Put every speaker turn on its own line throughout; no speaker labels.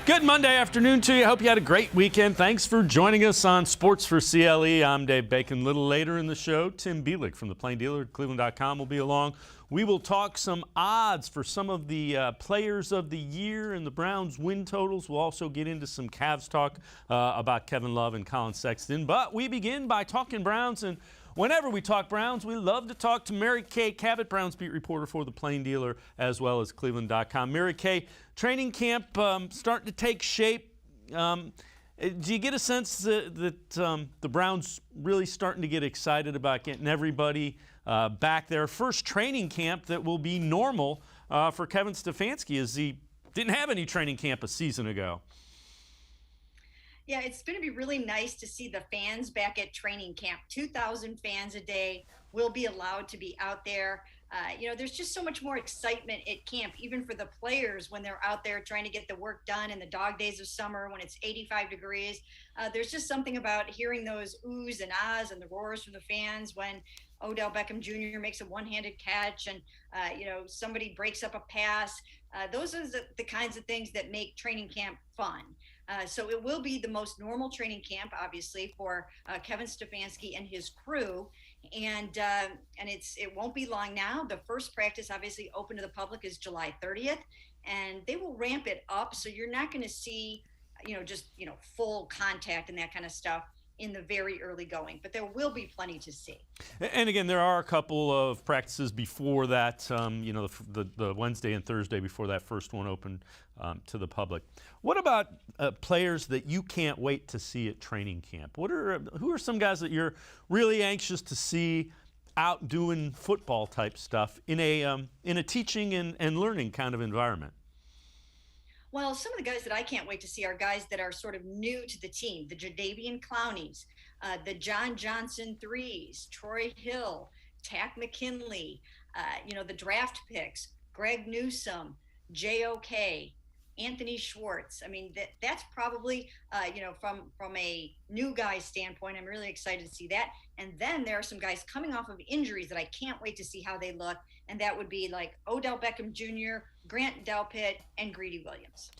Good Monday afternoon to you. Hope you had a great weekend. Thanks for joining us on Sports4CLE. I'm Dave Bacon. A little later in the show, Tim Bielik from the Plain Dealer at cleveland.com will be along. We will talk some odds for some of the players of the year and the Browns win totals. We'll also get into some Cavs talk about Kevin Love and Colin Sexton. But we begin by talking Browns, and whenever we talk Browns, we love to talk to Mary Kay Cabot, Browns beat reporter for the Plain Dealer, as well as cleveland.com. Mary Kay, training camp starting to take shape. Do you get a sense that the Browns really starting to get excited about getting everybody back there? First training camp that will be normal for Kevin Stefanski, as he didn't have any training camp a season ago.
Yeah, it's going to be really nice to see the fans back at training camp. 2,000 fans a day will be allowed to be out there. There's just so much more excitement at camp, even for the players when they're out there trying to get the work done in the dog days of summer when it's 85 degrees. There's just something about hearing those oohs and ahs and the roars from the fans when Odell Beckham Jr. makes a one-handed catch and, somebody breaks up a pass. Those are the kinds of things that make training camp fun. So it will be the most normal training camp, obviously, for Kevin Stefanski and his crew. And it won't be long now. The first practice, obviously, open to the public is July 30th, and they will ramp it up. So you're not going to see, full contact and that kind of stuff in the very early going, but there will be plenty to see.
And again, there are a couple of practices before that, the Wednesday and Thursday before that first one opened to the public. What about players that you can't wait to see at training camp? Who are some guys that you're really anxious to see out doing football type stuff in a teaching and learning kind of environment?
Well, some of the guys that I can't wait to see are guys that are sort of new to the team, the Jadeveon Clowneys, the John Johnson threes, Troy Hill, Tack McKinley, the draft picks, Greg Newsome, JOK, Anthony Schwartz. I mean, that's probably, from a new guy standpoint, I'm really excited to see that. And then there are some guys coming off of injuries that I can't wait to see how they look. And that would be like Odell Beckham Jr., Grant Delpit, and Greedy Williams.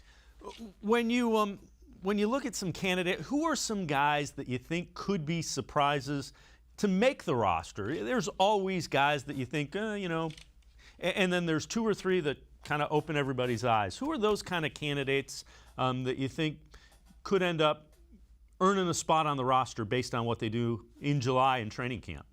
When you look at some candidates, who are some guys that you think could be surprises to make the roster? There's always guys that you think, and then there's two or three that kind of open everybody's eyes. Who are those kind of candidates that you think could end up earning a spot on the roster based on what they do in July in training camp?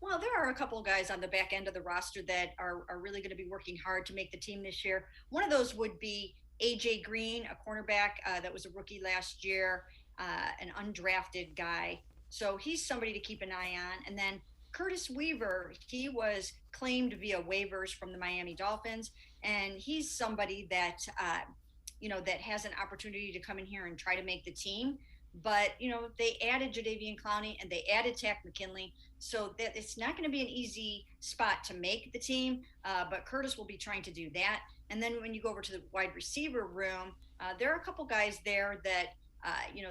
Well, there are a couple of guys on the back end of the roster that are really going to be working hard to make the team this year. One of those would be A.J. Green, a cornerback that was a rookie last year, an undrafted guy. So he's somebody to keep an eye on. And then Curtis Weaver, he was claimed via waivers from the Miami Dolphins, and he's somebody that, that has an opportunity to come in here and try to make the team. But, they added Jadeveon Clowney and they added Tack McKinley, so that it's not going to be an easy spot to make the team, but Curtis will be trying to do that. And then when you go over to the wide receiver room, there are a couple guys there that,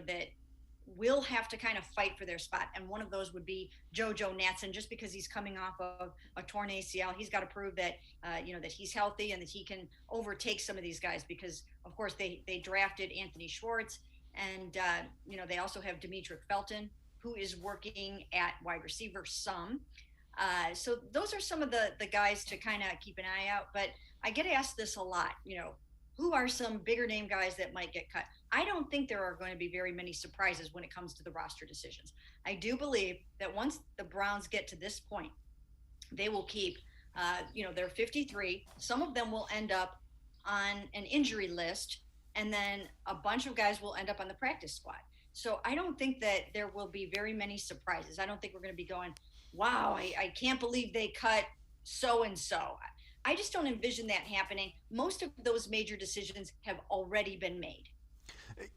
that will have to kind of fight for their spot. And one of those would be JoJo Natson, just because he's coming off of a torn ACL. He's got to prove that, that he's healthy and that he can overtake some of these guys because, of course, they drafted Anthony Schwartz. And, they also have Demetric Felton, who is working at wide receiver some. So those are some of the guys to kind of keep an eye out. But I get asked this a lot, who are some bigger name guys that might get cut? I don't think there are going to be very many surprises when it comes to the roster decisions. I do believe that once the Browns get to this point, they will keep, their 53. Some of them will end up on an injury list, and then a bunch of guys will end up on the practice squad. So I don't think that there will be very many surprises. I don't think we're going to be going, wow, I can't believe they cut so-and-so. I just don't envision that happening. Most of those major decisions have already been made.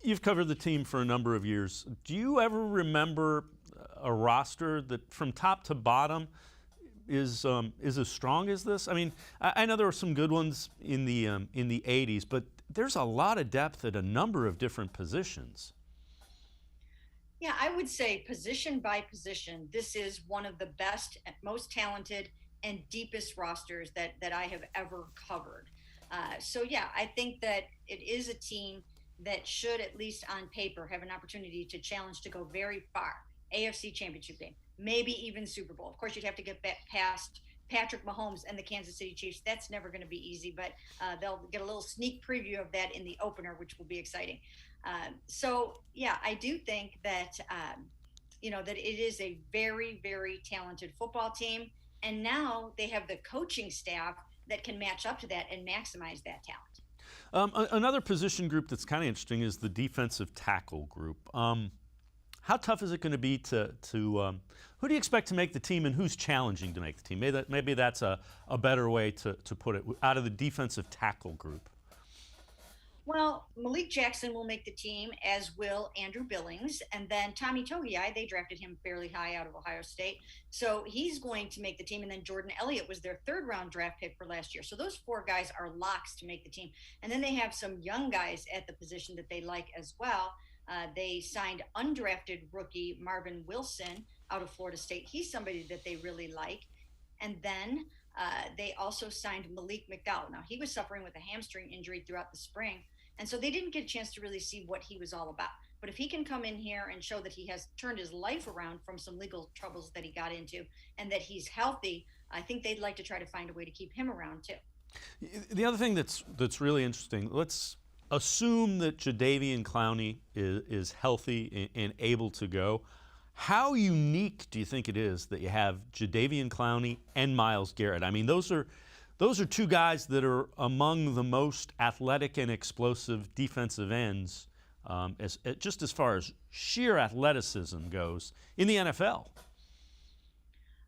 You've covered the team for a number of years. Do you ever remember a roster that from top to bottom is as strong as this? I mean, I know there were some good ones in the 80s, but there's a lot of depth at a number of different positions.
Yeah, I would say position by position, this is one of the best, most talented, and deepest rosters that I have ever covered. So yeah, I think that it is a team that should, at least on paper, have an opportunity to challenge to go very far. AFC Championship game, maybe even Super Bowl. Of course, you'd have to get back past Patrick Mahomes and the Kansas City Chiefs. That's never going to be easy, but they'll get a little sneak preview of that in the opener, which will be exciting. So yeah, I do think that that it is a very, very talented football team, and now they have the coaching staff that can match up to that and maximize that talent.
Another position group that's kind of interesting is the defensive tackle group. How tough is it going to be to who do you expect to make the team, and who's challenging to make the team? Maybe that's a better way to put it, out of the defensive tackle group.
Well, Malik Jackson will make the team, as will Andrew Billings. And then Tommy Togiai, they drafted him fairly high out of Ohio State. So he's going to make the team. And then Jordan Elliott was their third-round draft pick for last year. So those four guys are locks to make the team. And then they have some young guys at the position that they like as well. They signed undrafted rookie Marvin Wilson out of Florida State. He's somebody that they really like. And then they also signed Malik McDowell. Now, he was suffering with a hamstring injury throughout the spring. And so they didn't get a chance to really see what he was all about. But if he can come in here and show that he has turned his life around from some legal troubles that he got into, and that he's healthy, I think they'd like to try to find a way to keep him around too.
The other thing that's really interesting, let's assume that Jadeveon Clowney is healthy and able to go. How unique do you think it is that you have Jadeveon Clowney and Myles Garrett? I mean, those are two guys that are among the most athletic and explosive defensive ends, just as far as sheer athleticism goes in the NFL.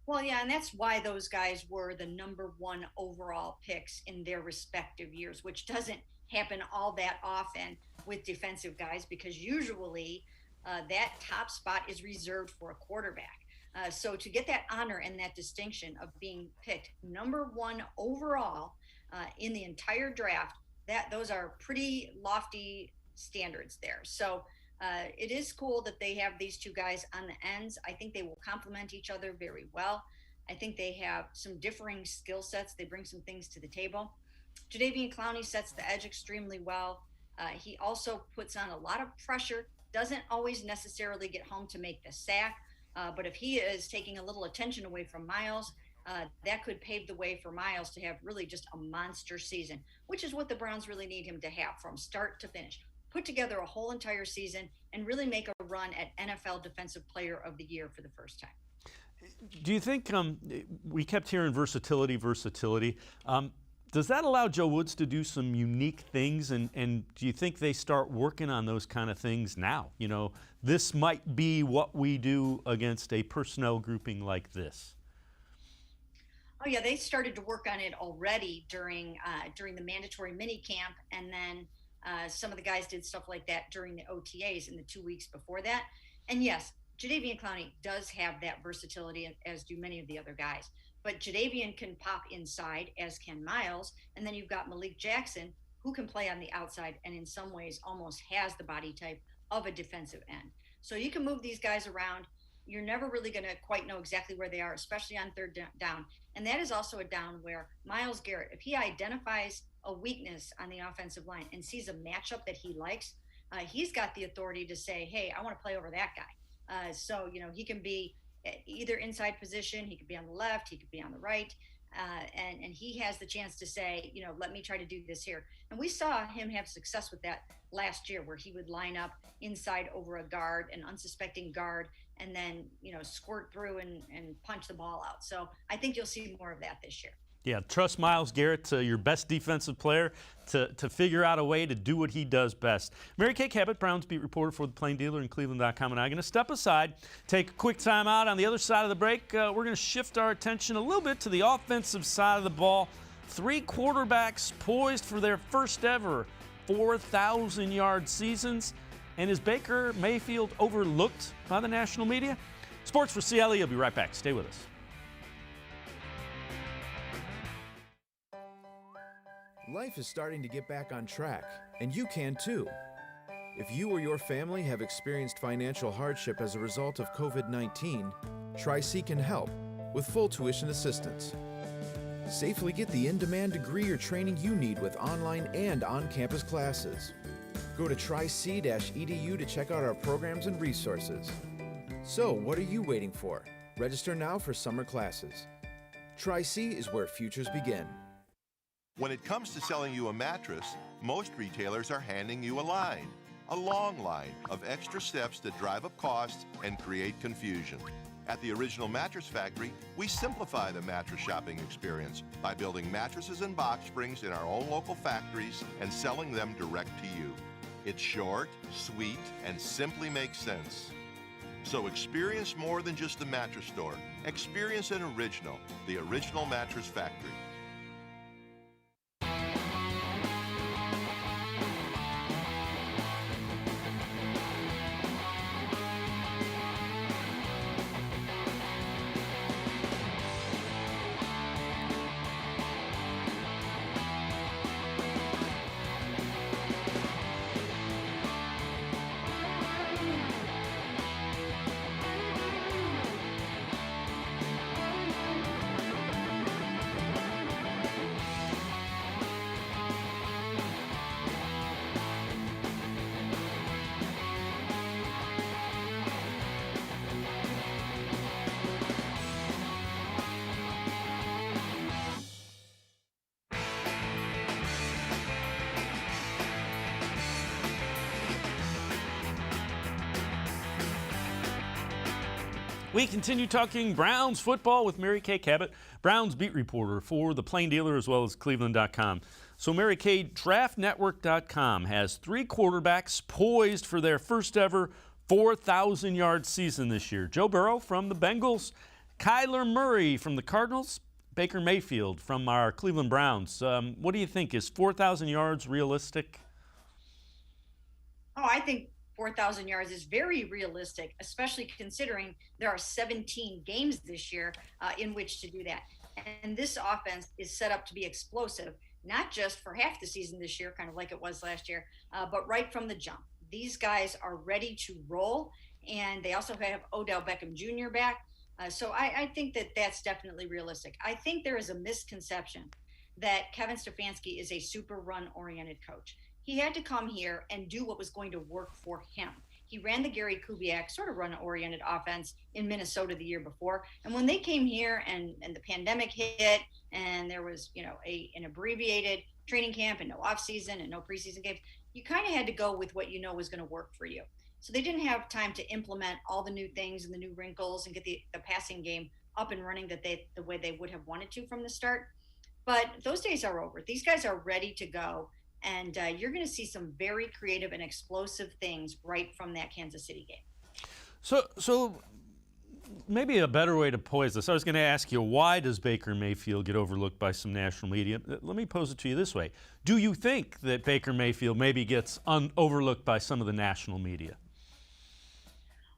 Well, yeah, and that's why those guys were the number one overall picks in their respective years, which doesn't happen all that often with defensive guys, because usually that top spot is reserved for a quarterback. So to get that honor and that distinction of being picked number one overall in the entire draft, those are pretty lofty standards there. So it is cool that they have these two guys on the ends. I think they will complement each other very well. I think they have some differing skill sets. They bring some things to the table. Jadeveon Clowney sets the edge extremely well. He also puts on a lot of pressure, doesn't always necessarily get home to make the sack. But if he is taking a little attention away from Myles, that could pave the way for Myles to have really just a monster season, which is what the Browns really need him to have from start to finish. Put together a whole entire season and really make a run at NFL Defensive Player of the Year for the first time.
Do you think we kept hearing versatility? Does that allow Joe Woods to do some unique things, and do you think they start working on those kind of things now? You know, this might be what we do against a personnel grouping like this.
Oh yeah, they started to work on it already during the mandatory mini camp, and then some of the guys did stuff like that during the OTAs in the 2 weeks before that. And yes, Jadeveon Clowney does have that versatility, as do many of the other guys. But Jadeveon can pop inside, as can Myles, and then you've got Malik Jackson, who can play on the outside and in some ways almost has the body type of a defensive end. So you can move these guys around. You're never really going to quite know exactly where they are, especially on third down. And that is also a down where Myles Garrett, if he identifies a weakness on the offensive line and sees a matchup that he likes, he's got the authority to say, hey, I want to play over that guy. So, he can be either inside position, he could be on the left, he could be on the right, and he has the chance to say, let me try to do this here. And we saw him have success with that last year, where he would line up inside over a guard, an unsuspecting guard, and then squirt through and punch the ball out. So I think you'll see more of that this year.
Yeah, trust Myles Garrett, your best defensive player, to figure out a way to do what he does best. Mary Kay Cabot, Browns beat reporter for the Plain Dealer and cleveland.com, and I'm going to step aside, take a quick time out. On the other side of the break, we're going to shift our attention a little bit to the offensive side of the ball. 3 quarterbacks poised for their first ever 4,000-yard seasons. And is Baker Mayfield overlooked by the national media? Sports4CLE, you'll be right back. Stay with us.
Life is starting to get back on track, and you can too. If you or your family have experienced financial hardship as a result of COVID-19, Tri-C can help with full tuition assistance. Safely get the in-demand degree or training you need with online and on-campus classes. Go to tryc-edu to check out our programs and resources. So, what are you waiting for? Register now for summer classes. Tri-C is where futures begin.
When it comes to selling you a mattress, most retailers are handing you a long line of extra steps that drive up costs and create confusion. At the Original Mattress Factory, we simplify the mattress shopping experience by building mattresses and box springs in our own local factories and selling them direct to you. It's short, sweet, and simply makes sense. So experience more than just a mattress store. Experience an original, the Original Mattress Factory.
We continue talking Browns football with Mary Kay Cabot, Browns beat reporter for the Plain Dealer as well as cleveland.com. So Mary Kay, draftnetwork.com has 3 quarterbacks poised for their first ever 4,000-yard season this year. Joe Burrow from the Bengals, Kyler Murray from the Cardinals, Baker Mayfield from our Cleveland Browns. What do you think? Is 4,000 yards realistic?
Oh, I think 4,000 yards is very realistic, especially considering there are 17 games this year in which to do that. And this offense is set up to be explosive, not just for half the season this year, kind of like it was last year, but right from the jump. These guys are ready to roll, and they also have Odell Beckham Jr. back. So I think that that's definitely realistic. I think there is a misconception that Kevin Stefanski is a super run-oriented coach. He had to come here and do what was going to work for him. He ran the Gary Kubiak sort of run-oriented offense in Minnesota the year before. And when they came here and the pandemic hit and there was, an abbreviated training camp and no offseason and no preseason games, you kind of had to go with what you know was going to work for you. So they didn't have time to implement all the new things and the new wrinkles and get the passing game up and running the way they would have wanted to from the start. But those days are over. These guys are ready to go. And you're going to see some very creative and explosive things right from that Kansas City game.
So maybe a better way to pose this. I was going to ask you, why does Baker Mayfield get overlooked by some national media? Let me pose it to you this way. Do you think that Baker Mayfield maybe gets overlooked by some of the national media?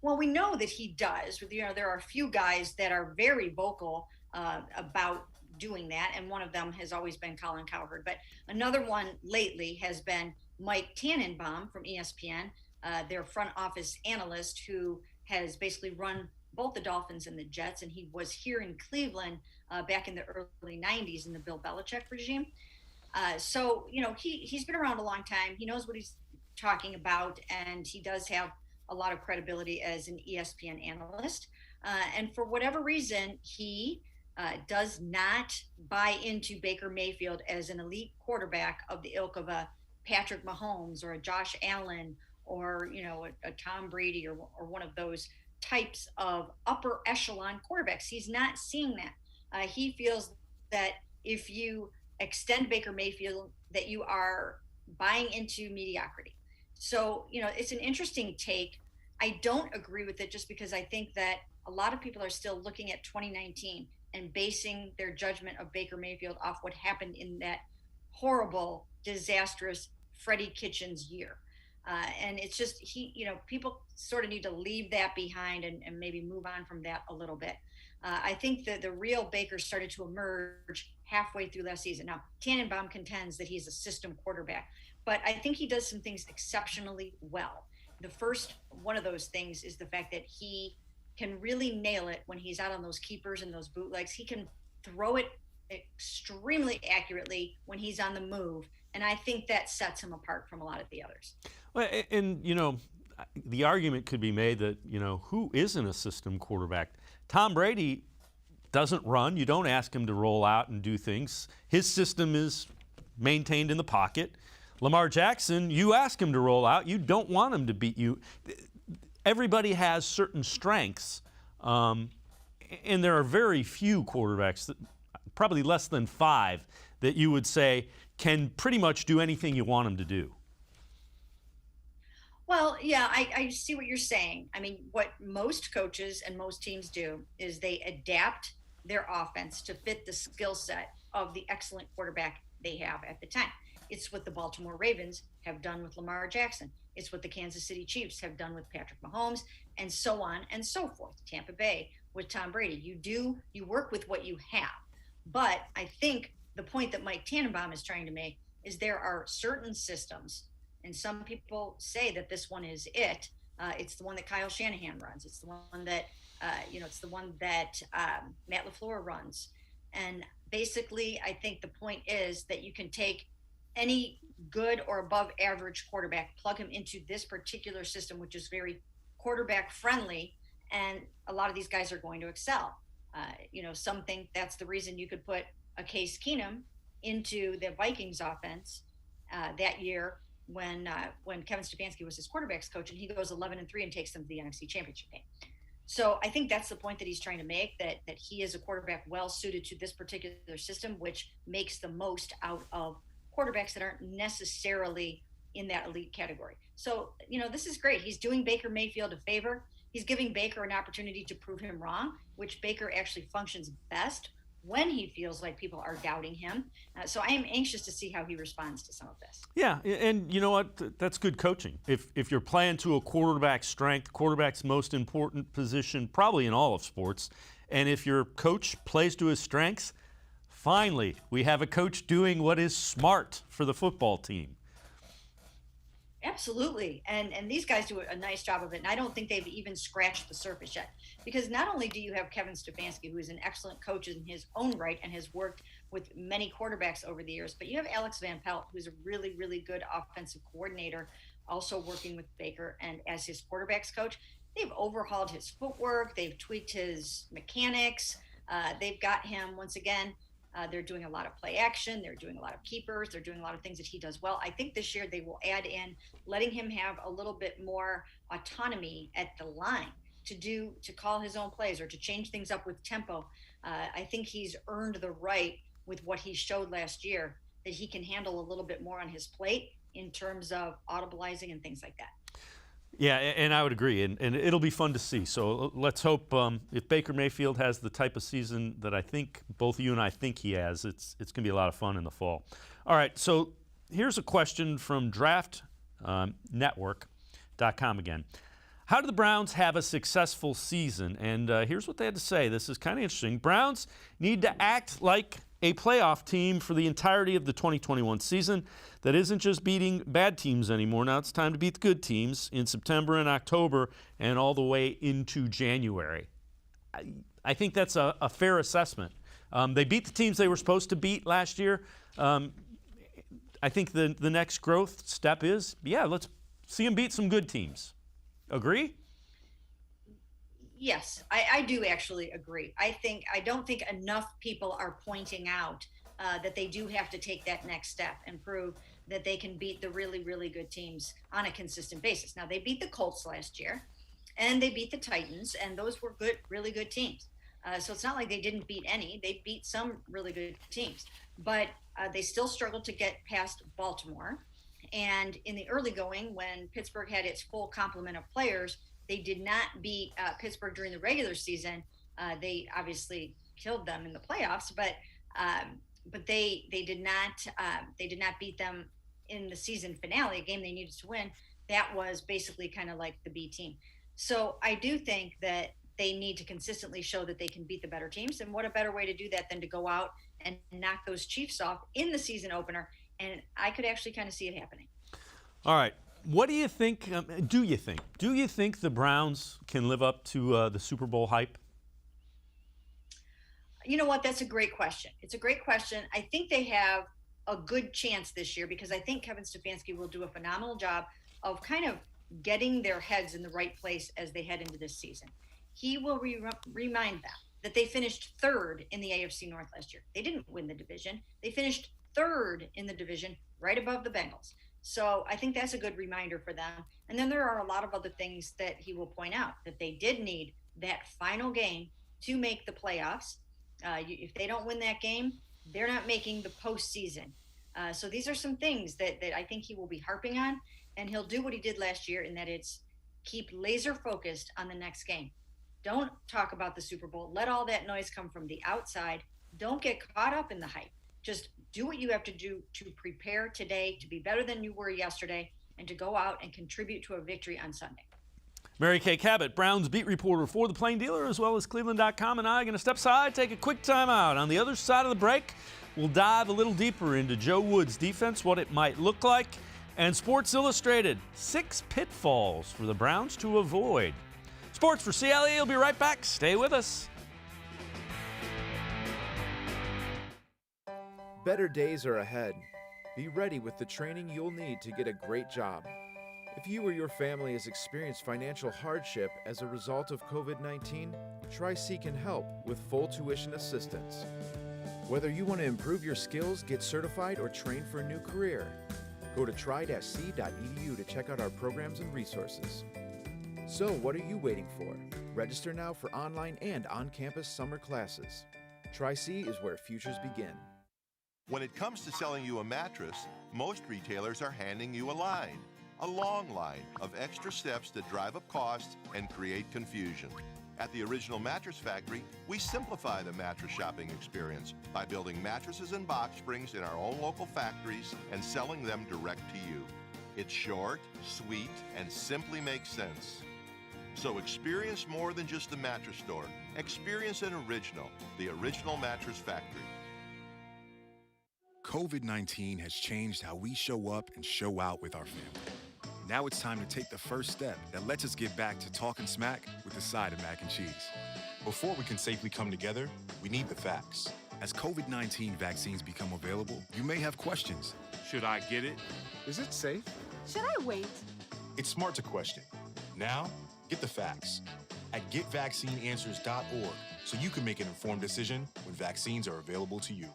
Well, we know that he does. There are a few guys that are very vocal about doing that, and one of them has always been Colin Cowherd. But another one lately has been Mike Tannenbaum from ESPN, their front office analyst who has basically run both the Dolphins and the Jets, and he was here in Cleveland back in the early 90s in the Bill Belichick regime. So he's been around a long time. He knows what he's talking about, and he does have a lot of credibility as an ESPN analyst. And for whatever reason, he does not buy into Baker Mayfield as an elite quarterback of the ilk of a Patrick Mahomes or a Josh Allen or a Tom Brady or one of those types of upper echelon quarterbacks. He's not seeing that. He feels that if you extend Baker Mayfield, that you are buying into mediocrity. So it's an interesting take. I don't agree with it just because I think that a lot of people are still looking at 2019 and basing their judgment of Baker Mayfield off what happened in that horrible, disastrous Freddie Kitchens year. And it's just, people sort of need to leave that behind and maybe move on from that a little bit. I think that the real Baker started to emerge halfway through last season. Now, Tannenbaum contends that he's a system quarterback, but I think he does some things exceptionally well. The first one of those things is the fact that he can really nail it when he's out on those keepers and those bootlegs. He can throw it extremely accurately when he's on the move. And I think that sets him apart from a lot of the others.
Well, and, the argument could be made that, who isn't a system quarterback? Tom Brady doesn't run. You don't ask him to roll out and do things. His system is maintained in the pocket. Lamar Jackson, you ask him to roll out. You don't want him to beat you. Everybody has certain strengths, and there are very few quarterbacks, probably less than 5, that you would say can pretty much do anything you want them to do.
Well, yeah, I see what you're saying. I mean, what most coaches and most teams do is they adapt their offense to fit the skill set of the excellent quarterback they have at the time. It's what the Baltimore Ravens have done with Lamar Jackson. It's what the Kansas City Chiefs have done with Patrick Mahomes, and so on and so forth. Tampa Bay with Tom Brady. You work with what you have. But I think the point that Mike Tannenbaum is trying to make is there are certain systems, and some people say that this one is it. It's the one that Kyle Shanahan runs. It's the one that, Matt LaFleur runs. And basically, I think the point is that you can take any good or above average quarterback, plug him into this particular system, which is very quarterback friendly, and a lot of these guys are going to excel. Some think that's the reason you could put a Case Keenum into the Vikings offense that year when Kevin Stefanski was his quarterback's coach, and he goes 11-3 and takes them to the NFC Championship game. So I think that's the point that he's trying to make, that he is a quarterback well suited to this particular system, which makes the most out of quarterbacks that aren't necessarily in that elite category. So, this is great. He's doing Baker Mayfield a favor. He's giving Baker an opportunity to prove him wrong, which Baker actually functions best when he feels like people are doubting him. So I am anxious to see how he responds to some of this.
Yeah, and you know what? That's good coaching. If you're playing to a quarterback's strength, quarterback's most important position probably in all of sports, and if your coach plays to his strengths, finally, we have a coach doing what is smart for the football team.
Absolutely. And these guys do a nice job of it. And I don't think they've even scratched the surface yet. Because not only do you have Kevin Stefanski, who is an excellent coach in his own right and has worked with many quarterbacks over the years, but you have Alex Van Pelt, who's a really, really good offensive coordinator, also working with Baker. And as his quarterbacks coach, they've overhauled his footwork. They've tweaked his mechanics. They've got him, once again, they're doing a lot of play action. They're doing a lot of keepers. They're doing a lot of things that he does well. I think this year they will add in letting him have a little bit more autonomy at the line to call his own plays or to change things up with tempo. I think he's earned the right with what he showed last year that he can handle a little bit more on his plate in terms of audibilizing and things like that.
Yeah, and I would agree, and it'll be fun to see. So let's hope if Baker Mayfield has the type of season that I think both you and I think he has, it's going to be a lot of fun in the fall. All right, so here's a question from DraftNetwork.com again. How do the Browns have a successful season? And here's what they had to say. This is kind of interesting. Browns need to act like a playoff team for the entirety of the 2021 season that isn't just beating bad teams anymore. Now it's time to beat the good teams in September and October and all the way into January. I think that's a fair assessment. They beat the teams they were supposed to beat last year. I think the next growth step is, let's see them beat some good teams. Agree?
Yes, I do actually agree. I don't think enough people are pointing out that they do have to take that next step and prove that they can beat the really, really good teams on a consistent basis. Now, they beat the Colts last year, and they beat the Titans, and those were good, really good teams. So it's not like they didn't beat any. They beat some really good teams, but they still struggled to get past Baltimore. And in the early going, when Pittsburgh had its full complement of players, they did not beat Pittsburgh during the regular season. They obviously killed them in the playoffs, but they did not beat them in the season finale, a game they needed to win. That was basically kind of like the B team. So I do think that they need to consistently show that they can beat the better teams. And what a better way to do that than to go out and knock those Chiefs off in the season opener. And I could actually kind of see it happening.
All right. What do you think? Do you think the Browns can live up to the Super Bowl hype?
You know what? That's a great question. It's a great question. I think they have a good chance this year because I think Kevin Stefanski will do a phenomenal job of kind of getting their heads in the right place as they head into this season. He will remind them that they finished third in the AFC North last year. They didn't win the division. They finished third in the division, right above the Bengals. So I think that's a good reminder for them. And then there are a lot of other things that he will point out, that they did need that final game to make the playoffs. If they don't win that game, they're not making the postseason. So these are some things that I think he will be harping on, and he'll do what he did last year, in that it's keep laser focused on the next game. Don't talk about the Super Bowl. Let all that noise come from the outside. Don't get caught up in the hype. Just do what you have to do to prepare today to be better than you were yesterday and to go out and contribute to a victory on Sunday.
Mary Kay Cabot, Browns beat reporter for the Plain Dealer as well as cleveland.com, and I are going to step aside, take a quick timeout. On the other side of the break, we'll dive a little deeper into Joe Woods' defense, what it might look like, and Sports Illustrated, 6 pitfalls for the Browns to avoid. Sports for CLE will be right back. Stay with us.
Better days are ahead. Be ready with the training you'll need to get a great job. If you or your family has experienced financial hardship as a result of COVID-19, Tri-C can help with full tuition assistance. Whether you want to improve your skills, get certified, or train for a new career, go to try-c.edu to check out our programs and resources. So what are you waiting for? Register now for online and on-campus summer classes. Tri-C is where futures begin.
When it comes to selling you a mattress, most retailers are handing you a line. A long line of extra steps that drive up costs and create confusion. At the Original Mattress Factory, we simplify the mattress shopping experience by building mattresses and box springs in our own local factories and selling them direct to you. It's short, sweet, and simply makes sense. So experience more than just a mattress store. Experience an original, the Original Mattress Factory.
COVID-19 has changed how we show up and show out with our family. Now it's time to take the first step that lets us get back to talking smack with a side of mac and cheese.
Before we can safely come together, we need the facts.
As COVID-19 vaccines become available, you may have questions.
Should I get it?
Is it safe?
Should I wait?
It's smart to question. Now, get the facts at getvaccineanswers.org so you can make an informed decision when vaccines are available to you.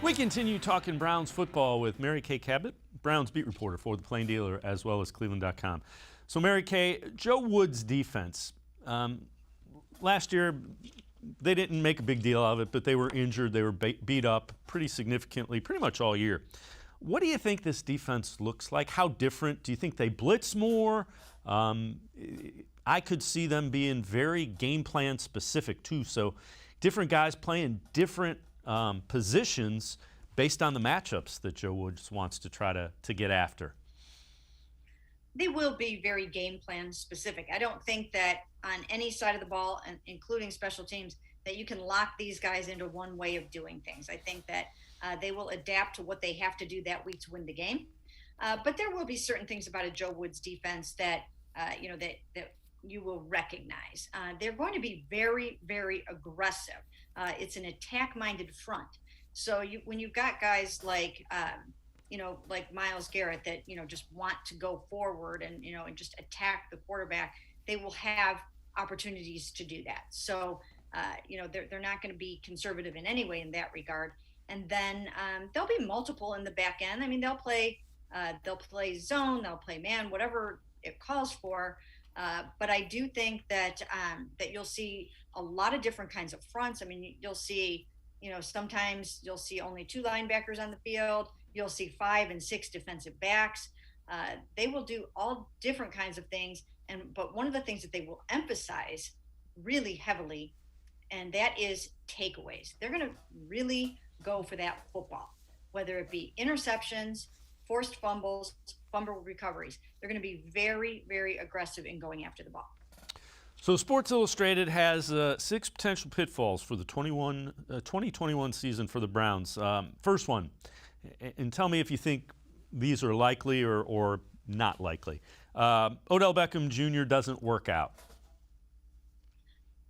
We continue talking Browns football with Mary Kay Cabot, Browns beat reporter for the Plain Dealer as well as cleveland.com. So Mary Kay, Joe Woods' defense, last year they didn't make a big deal of it, but they were injured, they were beat up pretty significantly pretty much all year. What do you think this defense looks like? How different? Do you think they blitz more? I could see them being very game plan specific too, so different guys playing different positions based on the matchups that Joe Woods wants to try to get after.
They will be very game plan specific. I don't think that on any side of the ball, and including special teams, that you can lock these guys into one way of doing things. I think that they will adapt to what they have to do that week to win the game. But there will be certain things about a Joe Woods defense that that you will recognize. They're going to be very, very aggressive. It's an attack-minded front. So when you've got guys like like Myles Garrett that just want to go forward and and just attack the quarterback, they will have opportunities to do that. So they're not going to be conservative in any way in that regard. And then there'll be multiple in the back end. I mean, they'll play zone, they'll play man, whatever it calls for. But I do think that that you'll see a lot of different kinds of fronts. I mean, you'll see, sometimes you'll see only 2 linebackers on the field. You'll see 5 and 6 defensive backs. They will do all different kinds of things. But one of the things that they will emphasize really heavily, and that is takeaways. They're going to really go for that football, whether it be interceptions, forced fumbles, fumble recoveries. They're going to be very, very aggressive in going after the ball.
So Sports Illustrated has 6 potential pitfalls for the 2021 season for the Browns. First one, and tell me if you think these are likely or not likely. Odell Beckham Jr. doesn't work out.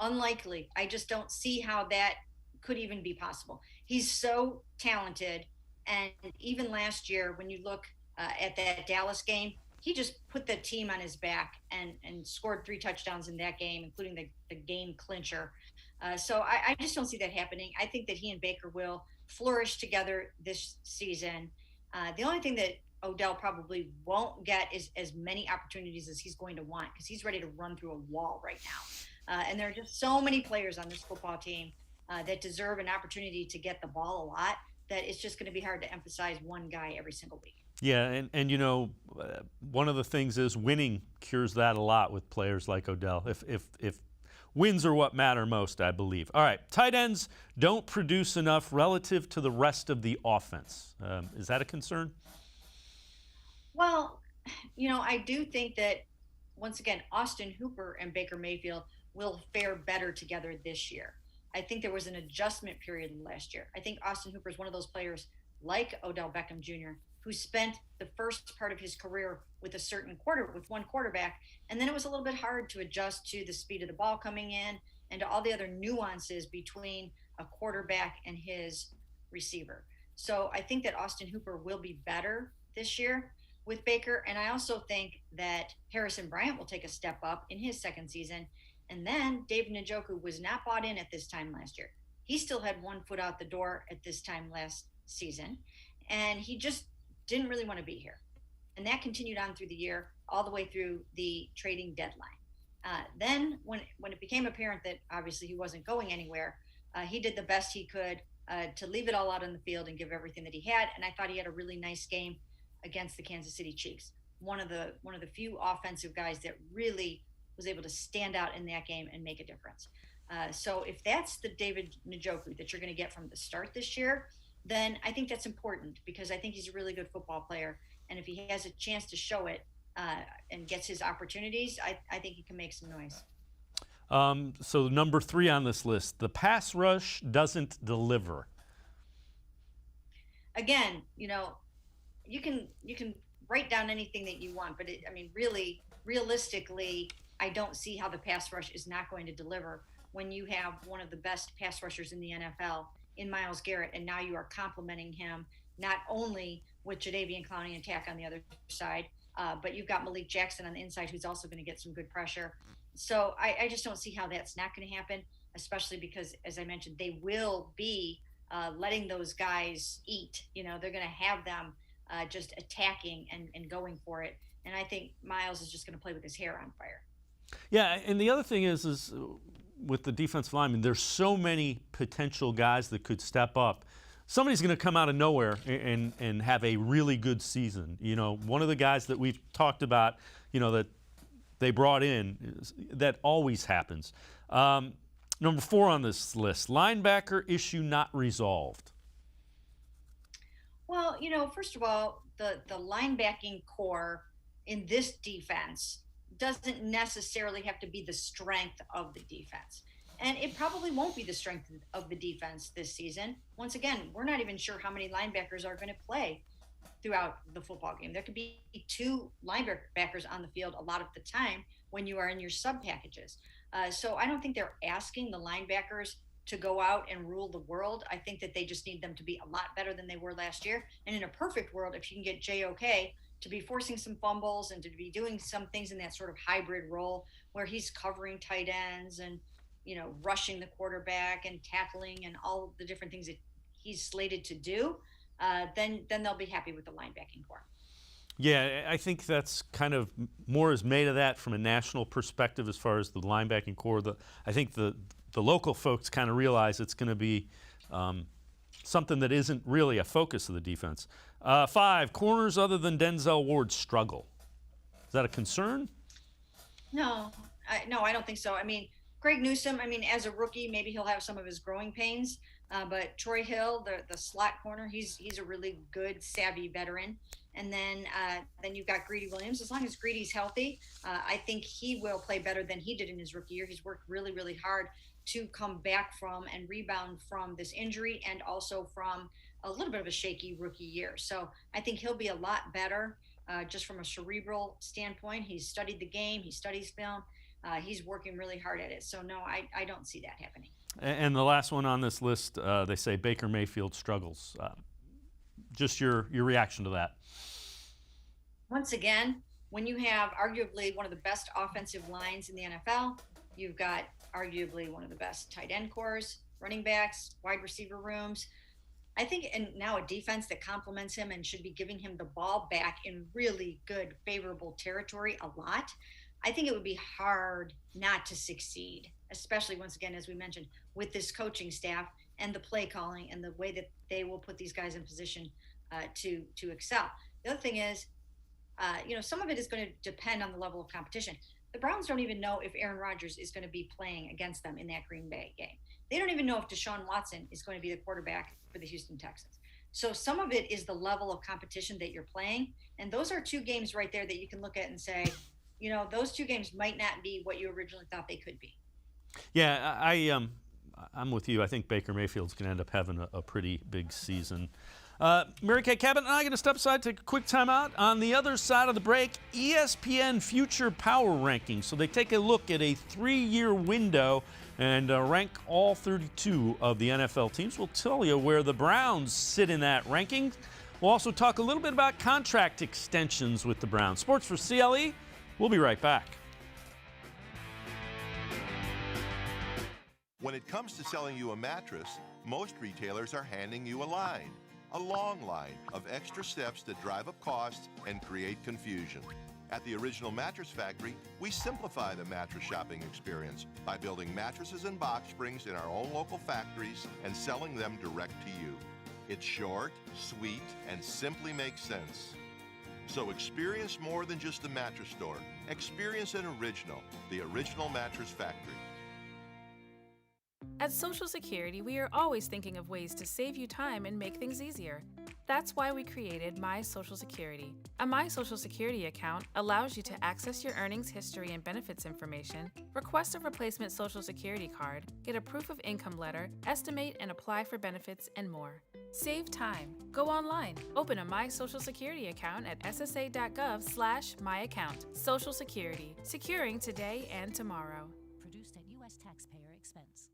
Unlikely. I just don't see how that could even be possible. He's so talented. And even last year, when you look at that Dallas game, he just put the team on his back and scored 3 touchdowns in that game, including the game clincher. So I just don't see that happening. I think that he and Baker will flourish together this season. The only thing that Odell probably won't get is as many opportunities as he's going to want, because he's ready to run through a wall right now. And there are just so many players on this football team that deserve an opportunity to get the ball a lot, that it's just going to be hard to emphasize one guy every single week.
Yeah, and you know, one of the things is winning cures that a lot with players like Odell. If wins are what matter most, I believe. All right, tight ends don't produce enough relative to the rest of the offense. Is that a concern?
Well, you know, I do think that, once again, Austin Hooper and Baker Mayfield will fare better together this year. I think there was an adjustment period last year. I think Austin Hooper is one of those players like Odell Beckham Jr., who spent the first part of his career with one quarterback, and then it was a little bit hard to adjust to the speed of the ball coming in and to all the other nuances between a quarterback and his receiver. So I think that Austin Hooper will be better this year with Baker, and I also think that Harrison Bryant will take a step up in his second season. And then David Njoku was not bought in at this time last year. He still had one foot out the door at this time last season, and he just didn't really want to be here. And that continued on through the year, all the way through the trading deadline. Then when it became apparent that obviously he wasn't going anywhere, he did the best he could to leave it all out on the field and give everything that he had. And I thought he had a really nice game against the Kansas City Chiefs. One of the few offensive guys that really was able to stand out in that game and make a difference. So if that's the David Njoku that you're going to get from the start this year, then I think that's important, because I think he's a really good football player. And if he has a chance to show it and gets his opportunities, I think he can make some noise.
So number 3 on this list, the pass rush doesn't deliver.
Again, you know, you can write down anything that you want, but really, realistically, I don't see how the pass rush is not going to deliver when you have one of the best pass rushers in the NFL in Myles Garrett, and now you are complementing him not only with Jadeveon Clowney and Tack on the other side, but you've got Malik Jackson on the inside, who's also going to get some good pressure. So I just don't see how that's not going to happen, especially because, as I mentioned, they will be letting those guys eat. You know, they're going to have them just attacking and going for it. And I think Myles is just going to play with his hair on fire.
Yeah, and the other thing is with the defensive linemen, there's so many potential guys that could step up. Somebody's going to come out of nowhere and have a really good season. You know, one of the guys that we've talked about, you know, that they brought in, that always happens. Number 4 on this list, linebacker issue not resolved.
Well, you know, first of all, the linebacking core in this defense doesn't necessarily have to be the strength of the defense. And it probably won't be the strength of the defense this season. Once again, we're not even sure how many linebackers are going to play throughout the football game. There could be 2 linebackers on the field a lot of the time when you are in your sub packages. So I don't think they're asking the linebackers to go out and rule the world. I think that they just need them to be a lot better than they were last year. And in a perfect world, if you can get JOK to be forcing some fumbles and to be doing some things in that sort of hybrid role where he's covering tight ends and, you know, rushing the quarterback and tackling and all the different things that he's slated to do, then they'll be happy with the linebacking core.
Yeah, I think that's kind of more is made of that from a national perspective as far as the linebacking core. I think the local folks kind of realize it's going to be something that isn't really a focus of the defense. 5, corners other than Denzel Ward struggle. Is that a concern?
No, I don't think so. I mean, Greg Newsome, as a rookie, maybe he'll have some of his growing pains. But Troy Hill, the slot corner, he's a really good, savvy veteran. And then you've got Greedy Williams. As long as Greedy's healthy, I think he will play better than he did in his rookie year. He's worked really, really hard to come back from and rebound from this injury, and also from a little bit of a shaky rookie year. So I think he'll be a lot better just from a cerebral standpoint. He's studied the game. He studies film. He's working really hard at it. So, no, I don't see that happening.
And the last one on this list, they say Baker Mayfield struggles. Just your reaction to that.
Once again, when you have arguably one of the best offensive lines in the NFL, you've got arguably one of the best tight end cores, running backs, wide receiver rooms. I think, and now a defense that complements him and should be giving him the ball back in really good, favorable territory a lot. I think it would be hard not to succeed, especially once again, as we mentioned, with this coaching staff and the play calling and the way that they will put these guys in position to excel. The other thing is, some of it is going to depend on the level of competition. The Browns don't even know if Aaron Rodgers is going to be playing against them in that Green Bay game. They don't even know if Deshaun Watson is going to be the quarterback for the Houston Texans. So some of it is the level of competition that you're playing. And those are two games right there that you can look at and say, those two games might not be what you originally thought they could be.
Yeah, I'm with you. I think Baker Mayfield's going to end up having a pretty big season. Mary Kay Cabot and I are going to step aside, take a quick timeout. On the other side of the break, ESPN Future Power Rankings. So they take a look at a 3-year window and rank all 32 of the NFL teams. We'll tell you where the Browns sit in that ranking. We'll also talk a little bit about contract extensions with the Browns. Sports4CLE, we'll be right back.
When it comes to selling you a mattress, most retailers are handing you a line. A long line of extra steps that drive up costs and create confusion. At the Original Mattress Factory, we simplify the mattress shopping experience by building mattresses and box springs in our own local factories and selling them direct to you. It's short, sweet, and simply makes sense. So experience more than just a mattress store. Experience an original, the Original Mattress Factory.
At Social Security, we are always thinking of ways to save you time and make things easier. That's why we created My Social Security. A My Social Security account allows you to access your earnings history and benefits information, request a replacement Social Security card, get a proof of income letter, estimate and apply for benefits, and more. Save time. Go online. Open a My Social Security account at ssa.gov/myaccount. Social Security. Securing today and tomorrow.
Produced at U.S. taxpayer expense.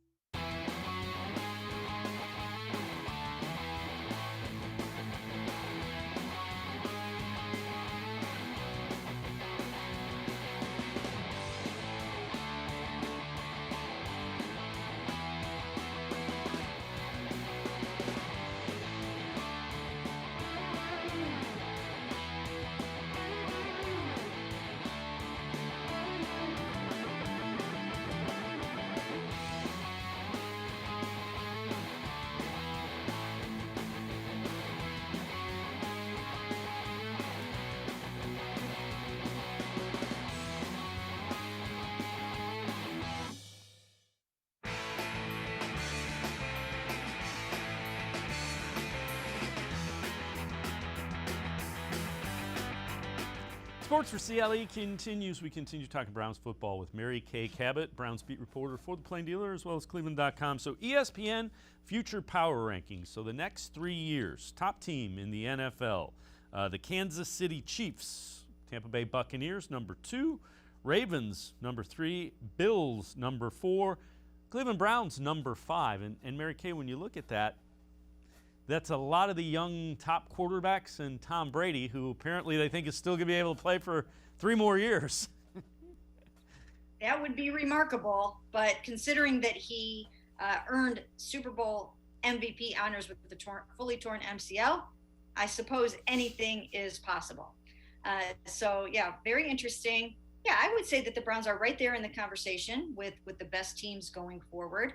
Sports4CLE continues. We continue talking Browns football with Mary Kay Cabot, Browns beat reporter for the Plain Dealer, as well as cleveland.com. So ESPN Future Power Rankings. So the next 3 years, top team in the NFL, the Kansas City Chiefs, Tampa Bay Buccaneers, number 2, Ravens, number 3, Bills, number 4, Cleveland Browns, number 5. And Mary Kay, when you look at that, that's a lot of the young top quarterbacks and Tom Brady, who apparently they think is still going to be able to play for 3 more years.
That would be remarkable, but considering that he earned Super Bowl MVP honors with the fully torn MCL, I suppose anything is possible. So, yeah, very interesting. Yeah, I would say that the Browns are right there in the conversation with the best teams going forward.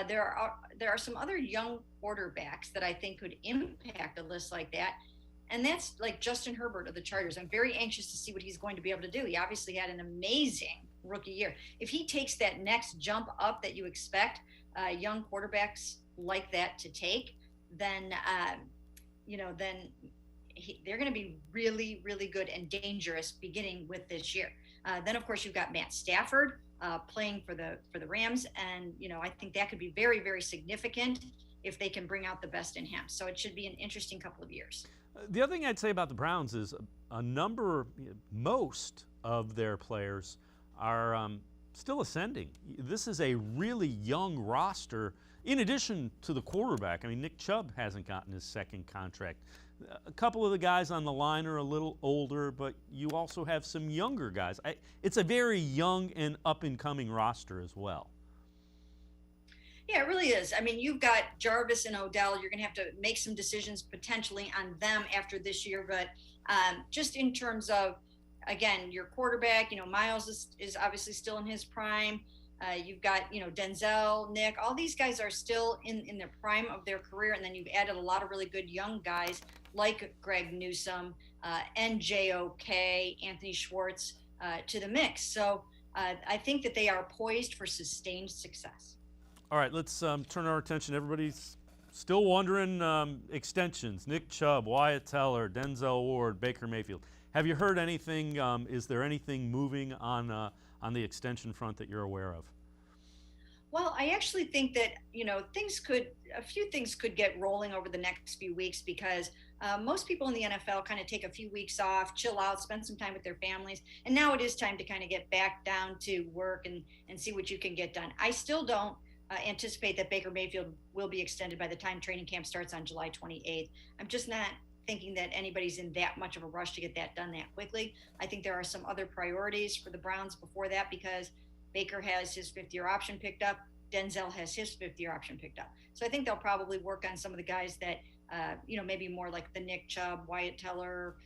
There are some other young quarterbacks that I think could impact a list like that, and that's like Justin Herbert of the Chargers. I'm very anxious to see what he's going to be able to do. He obviously had an amazing rookie year. If he takes that next jump up that you expect young quarterbacks like that to take, then they're going to be really, really good and dangerous beginning with this year. Then, of course, you've got Matt Stafford playing for the Rams, and I think that could be very, very significant if they can bring out the best in him. So it should be an interesting couple of years.
The other thing I'd say about the Browns is most of their players are still ascending. This is a really young roster. In addition to the quarterback, I mean, Nick Chubb hasn't gotten his second contract. A couple of the guys on the line are a little older, but you also have some younger guys. It's a very young and up-and-coming roster as well.
Yeah, it really is. I mean, you've got Jarvis and Odell. You're going to have to make some decisions potentially on them after this year. But just in terms of, again, your quarterback, Myles is obviously still in his prime. You've got, Denzel, Nick, all these guys are still in their prime of their career. And then you've added a lot of really good young guys like Greg Newsome, NJOK, Anthony Schwartz to the mix. So I think that they are poised for sustained success.
All right, let's turn our attention. Everybody's still wondering extensions. Nick Chubb, Wyatt Teller, Denzel Ward, Baker Mayfield. Have you heard anything? Is there anything moving on the extension front that you're aware of?
Well, I actually think that, a few things could get rolling over the next few weeks because most people in the NFL kind of take a few weeks off, chill out, spend some time with their families. And now it is time to kind of get back down to work and see what you can get done. I still don't anticipate that Baker Mayfield will be extended by the time training camp starts on July 28th. I'm just not thinking that anybody's in that much of a rush to get that done that quickly. I think there are some other priorities for the Browns before that because Baker has his fifth-year option picked up. Denzel has his fifth-year option picked up. So I think they'll probably work on some of the guys that, maybe more like the Nick Chubb, Wyatt Teller,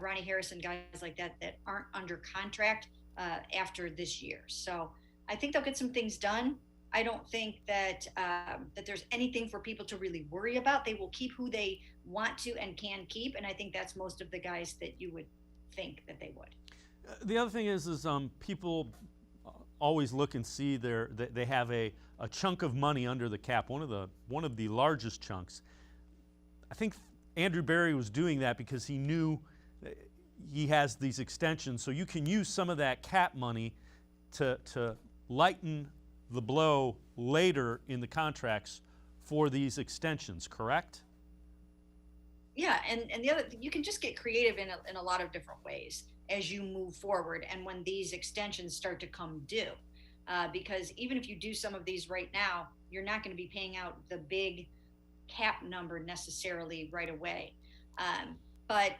Ronnie Harrison, guys like that aren't under contract after this year. So I think they'll get some things done. I don't think that that there's anything for people to really worry about. They will keep who they want to and can keep, and I think that's most of the guys that you would think that they would.
The other thing is people always look and see they have a chunk of money under the cap, one of the largest chunks. I think Andrew Berry was doing that because he knew he has these extensions, so you can use some of that cap money to lighten the blow later in the contracts for these extensions, correct?
Yeah, and the other, you can just get creative in a lot of different ways as you move forward and when these extensions start to come due. Because even if you do some of these right now, you're not going to be paying out the big cap number necessarily right away. But,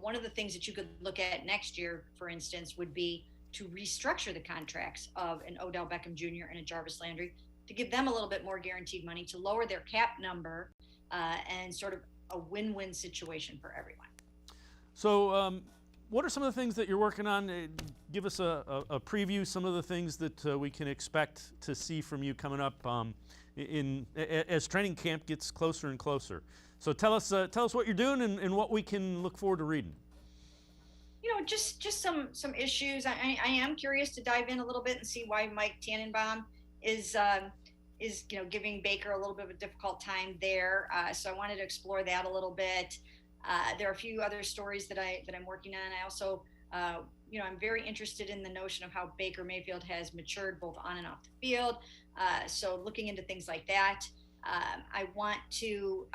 one of the things that you could look at next year, for instance, would be to restructure the contracts of an Odell Beckham Jr. and a Jarvis Landry to give them a little bit more guaranteed money, to lower their cap number and sort of a win-win situation for everyone. So
what are some of the things that you're working on? Give us a preview, some of the things that we can expect to see from you coming up as training camp gets closer and closer. So tell us what you're doing and what we can look forward to reading.
Just some issues. I am curious to dive in a little bit and see why Mike Tannenbaum is giving Baker a little bit of a difficult time there. So I wanted to explore that a little bit. There are a few other stories that I'm working on. I also, I'm very interested in the notion of how Baker Mayfield has matured both on and off the field. So looking into things like that. I want to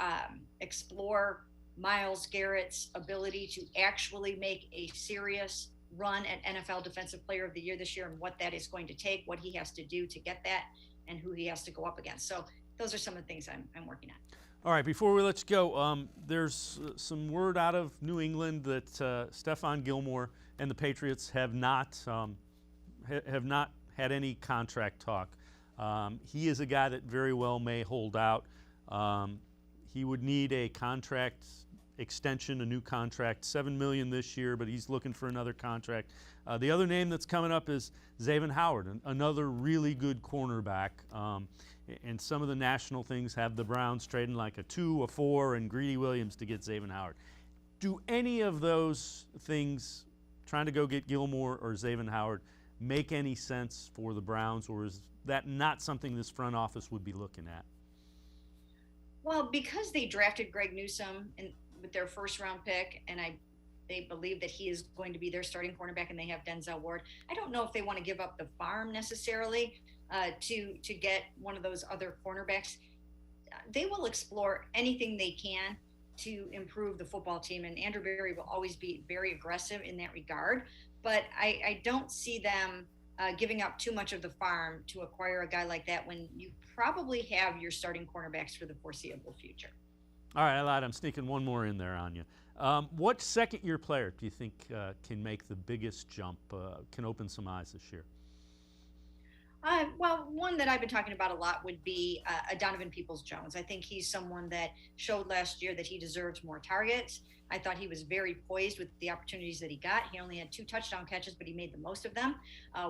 explore Myles Garrett's ability to actually make a serious run at NFL Defensive Player of the Year this year and what that is going to take, what he has to do to get that, and who he has to go up against. So those are some of the things I'm working on.
All right, before we let you go, there's some word out of New England that Stephon Gilmore and the Patriots have not had any contract talk. He is a guy that very well may hold out. He would need a contract extension, a new contract, $7 million this year, but he's looking for another contract. The other name that's coming up is Xavin Howard, another really good cornerback. And some of the national things have the Browns trading like a 2, a 4, and Greedy Williams to get Xavin Howard. Do any of those things, trying to go get Gilmore or Xavin Howard, make any sense for the Browns, or is that not something this front office would be looking at?
Well, because they drafted Greg Newsome with their first-round pick, and they believe that he is going to be their starting cornerback, and they have Denzel Ward. I don't know if they want to give up the farm necessarily to get one of those other cornerbacks. they will explore anything they can to improve the football team. And Andrew Berry will always be very aggressive in that regard. But I don't see them giving up too much of the farm to acquire a guy like that when you probably have your starting cornerbacks for the foreseeable future.
All right, I lied. I'm sneaking one more in there on you. What second-year player do you think can make the biggest jump, can open some eyes this year?
Well, one that I've been talking about a lot would be Donovan Peoples-Jones. I think he's someone that showed last year that he deserves more targets. I thought he was very poised with the opportunities that he got. He only had 2 touchdown catches, but he made the most of them.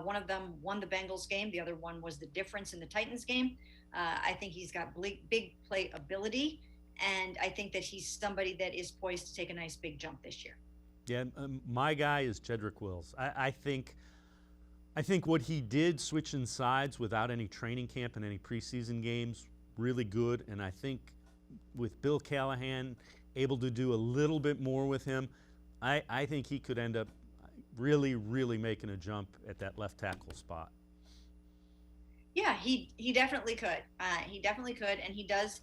One of them won the Bengals game. The other one was the difference in the Titans game. I think he's got big play ability, and I think that he's somebody that is poised to take a nice big jump this year.
Yeah, my guy is Jedrick Wills. I think what he did switching sides without any training camp and any preseason games, really good. And I think with Bill Callahan able to do a little bit more with him, I think he could end up really making a jump at that left tackle spot.
Yeah, he definitely could. He definitely could, and he does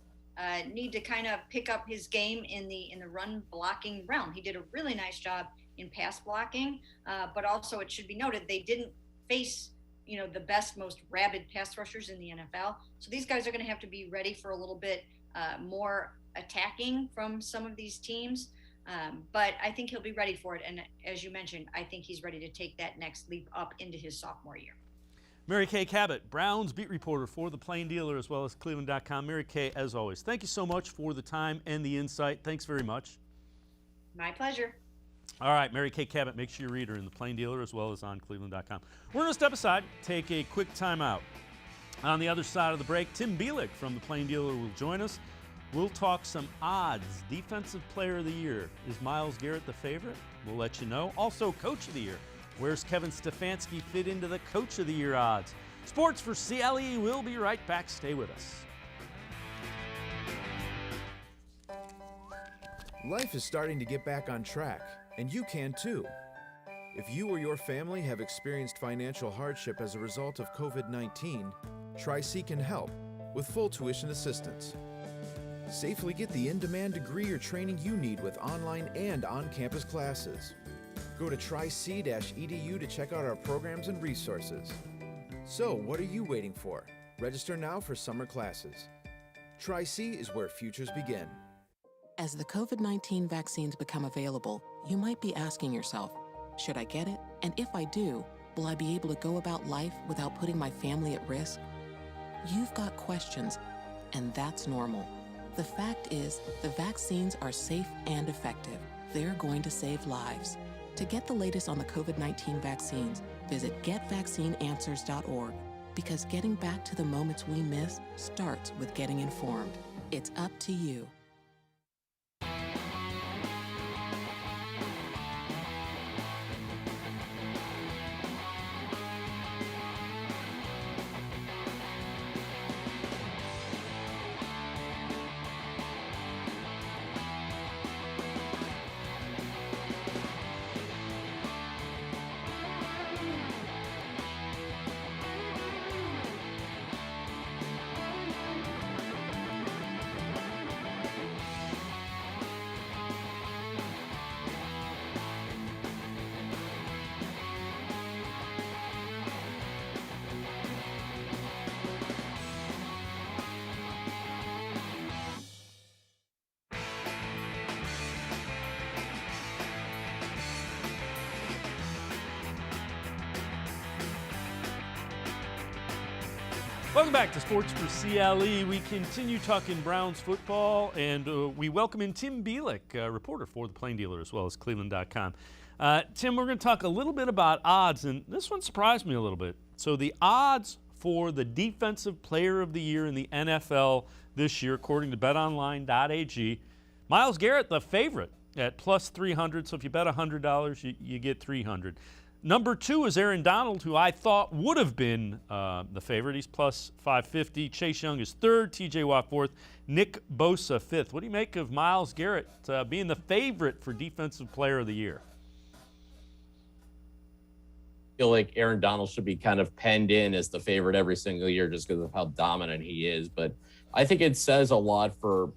need to kind of pick up his game in the run blocking realm. He did a really nice job in pass blocking, but also it should be noted they didn't face the best, most rabid pass rushers in the NFL. So these guys are going to have to be ready for a little bit more attacking from some of these teams. But I think he'll be ready for it. And as you mentioned, I think he's ready to take that next leap up into his sophomore year.
Mary Kay Cabot, Browns beat reporter for the Plain Dealer as well as cleveland.com. Mary Kay, as always, thank you so much for the time and the insight. Thanks very much.
My pleasure.
All right, Mary Kay Cabot, make sure you read her in the Plain Dealer as well as on cleveland.com. We're going to step aside, take a quick timeout. On the other side of the break, Tim Bielik from the Plain Dealer will join us. We'll talk some odds. Defensive Player of the Year. Is Myles Garrett the favorite? We'll let you know. Also, Coach of the Year. Where's Kevin Stefanski fit into the Coach of the Year odds? Sports for CLE. We'll be right back. Stay with us.
Life is starting to get back on track, and you can too. If you or your family have experienced financial hardship as a result of COVID-19, Tri-C can help with full tuition assistance. Safely get the in-demand degree or training you need with online and on-campus classes. Go to tric-edu to check out our programs and resources. So, what are you waiting for? Register now for summer classes. Tri-C is where futures begin.
As the COVID-19 vaccines become available, you might be asking yourself, should I get it? And if I do, will I be able to go about life without putting my family at risk? You've got questions, and that's normal. The fact is, the vaccines are safe and effective. They're going to save lives. To get the latest on the COVID-19 vaccines, visit getvaccineanswers.org, because getting back to the moments we miss starts with getting informed. It's up to you.
Welcome back to Sports for CLE. We continue talking Browns football, and we welcome in Tim Bielik, reporter for the Plain Dealer as well as cleveland.com. Tim, we're going to talk a little bit about odds, and this one surprised me a little bit. So the odds for the Defensive Player of the Year in the NFL this year, according to betonline.ag, Myles Garrett, the favorite, at plus 300. So if you bet $100, you get $300. Number 2 is Aaron Donald, who I thought would have been the favorite. He's plus 550. Chase Young is 3rd. T.J. Watt 4th. Nick Bosa 5th. What do you make of Myles Garrett being the favorite for Defensive Player of the Year?
feel like Aaron Donald should be kind of penned in as the favorite every single year just because of how dominant he is. But I think it says a lot for,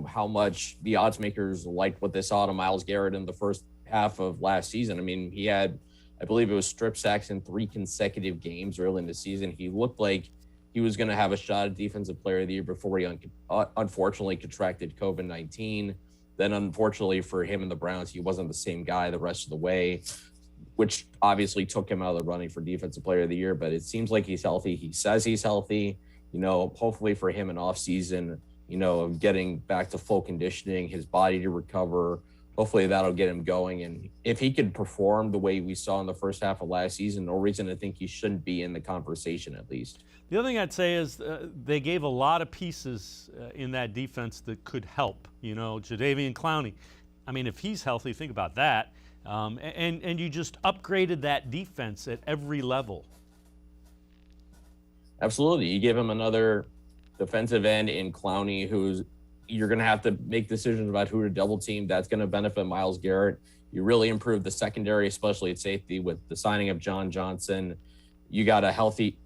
how much the odds makers liked what they saw to Myles Garrett in the first half of last season. I mean, he had, I believe it was strip sacks in 3 consecutive games early in the season. He looked like he was going to have a shot at Defensive Player of the Year before he unfortunately contracted COVID-19. Then, unfortunately for him and the Browns, he wasn't the same guy the rest of the way, which obviously took him out of the running for Defensive Player of the Year. But it seems like he's healthy. He says he's healthy. Hopefully for him in offseason, getting back to full conditioning, his body to recover. Hopefully that'll get him going. And if he could perform the way we saw in the first half of last season, no reason to think he shouldn't be in the conversation at least.
The other thing I'd say is they gave a lot of pieces in that defense that could help. Jadeveon Clowney. I mean, if he's healthy, think about that. And you just upgraded that defense at every level.
Absolutely. You give him another defensive end in Clowney, you're going to have to make decisions about who to double team. That's going to benefit Myles Garrett. You really improved the secondary, especially at safety with the signing of John Johnson. You got a healthy,